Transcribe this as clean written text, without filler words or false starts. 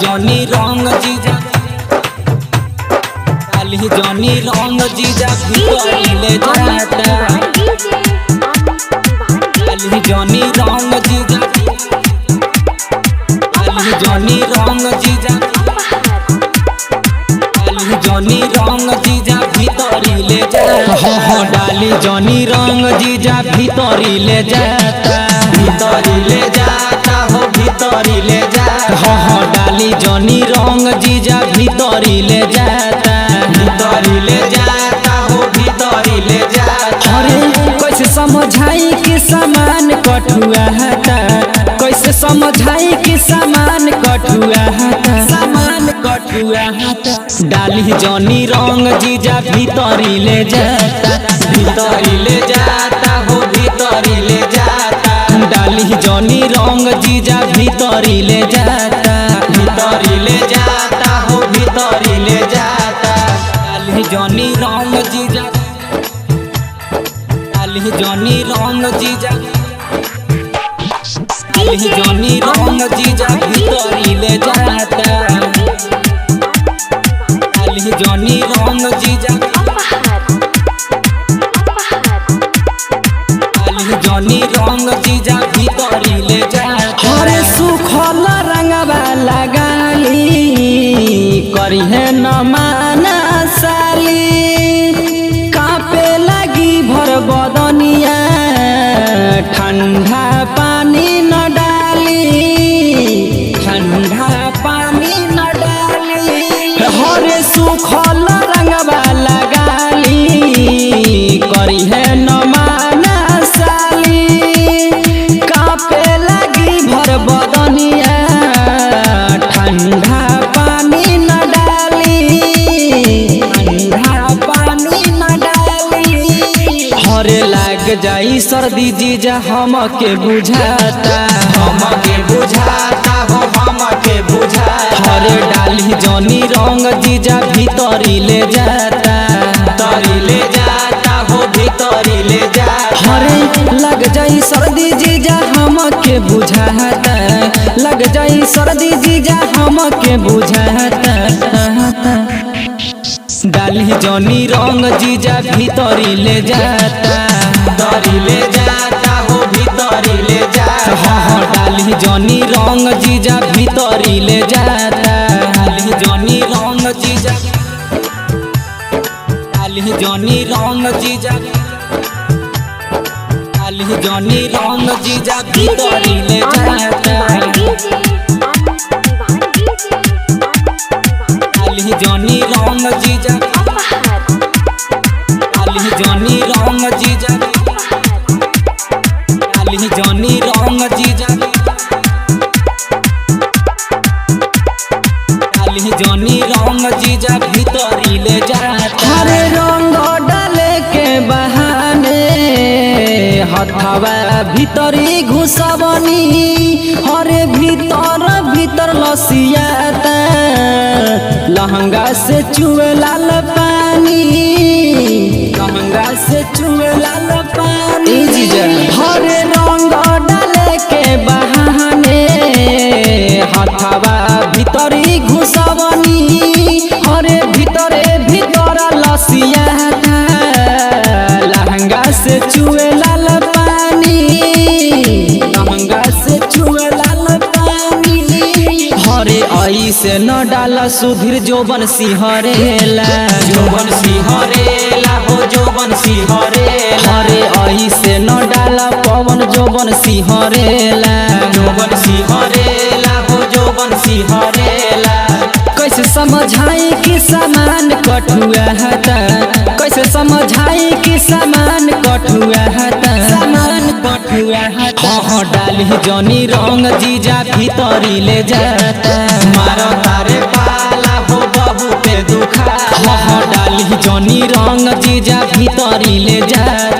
Johnny रंग जीजा डाली जॉनी रंग जीजा भीतर ले जाता डाली जॉनी रंग जीजा डाली जॉनी रंग जीजा डाली जॉनी रंग जीजा भीतर ले जाता डाली जॉनी रंग जीजा भीतर ले जाता भीतर ले जाता हो भीतर ले जाता डाली जॉनी रंग जीजा भीतर ले जाता भीतर ले जाता हो भीतर ले जाता। अरे कैसे समझाई कि सामान कठुआ हटा कैसे समझाई कि सामान कठुआ हटा सामान कठुआ हटा डाली जॉनी रंग जीजा भीतर ले जाता भीतर ले जाता हो भीतर ले जाता डाली जॉनी रंग जीजा भीतर ले जाता भीतर ले जाता हो भीतर ले जाता डाली जॉनी रंग जीजा डाली जॉनी रंग जीजा डाली जॉनी रंग जीजा भीतर ले जाता डाली जॉनी रंग जीजा डाली जॉनी रंग जीजा भीतर ले जाता। अरे सुखल रंगवा लगाली करी है न माना साली कापे लगी भर बदनिया ठंडा पानी न डाली ठंडा पानी न डाली हरे सुखल रंगवा लगाली करी है न माना साली कापे लगी भर बदनिया ठंडा पानी न डाली ठंडा पानी न डाली हरे लाग जाई सर्दी जीजा हमके बुझाता हमके बुझाता हो हमके बुझाता हरे डाली जॉनी रंग जीजा भीतर ले जाता तरी ले जाता हो भीतर ले जाता हरे लग जाई सर्दी जीजा हमके बुझाता लग जाई सर्दी जीजा हमके बुझाता डाली जॉनी रंग जीजा भीतर ले जाता तरी ले जाता हो भीतर ले जाता डाली जॉनी रंग जीजा भीतर ले जाता डाली जॉनी रंग जीजा डाली जॉनी रंग जीजा डाली जॉनी रंग जीजा भीतर ले जाता डाली जॉनी रंग जीजा डाली जॉनी रंग जीजा डाली जॉनी रंग जीजा डाली जॉनी रंग जीजा भीतर ले जाता हरे रंग डाले के बहाने हथवा भीतरी घुसबनी हरे भीतर भीतर लसियाता लहंगा से चुए लाल पानी लहंगा से चुए लाल पानी हरे रंग डाले के बहाने हथवा भीतरी घुसबनी हरे भीतरे भीतर लसियाता लहंगा से चुए लाल पानी लहंगा से चुए लाल पानी हरे आई से न डाला सुधीर जोबन सिंहरेला जोबन सिंहरेला हो जोबन सिंहरेला हरे आई से न डाला पवन जोबन सिंहरेला जोबन सिंहरेला हो जोबन सिंहरेला कैसे समझाई कि सामान कठुआ हटा कैसे समझाई कि सामान कठुआ हटा सामान कठुआ हटा डाली जॉनी रंग जीजा भीतर ले जाता मारो तारे पाला हो बाबू पे दुखा डाली जॉनी रंग जीजा भीतर ले जाता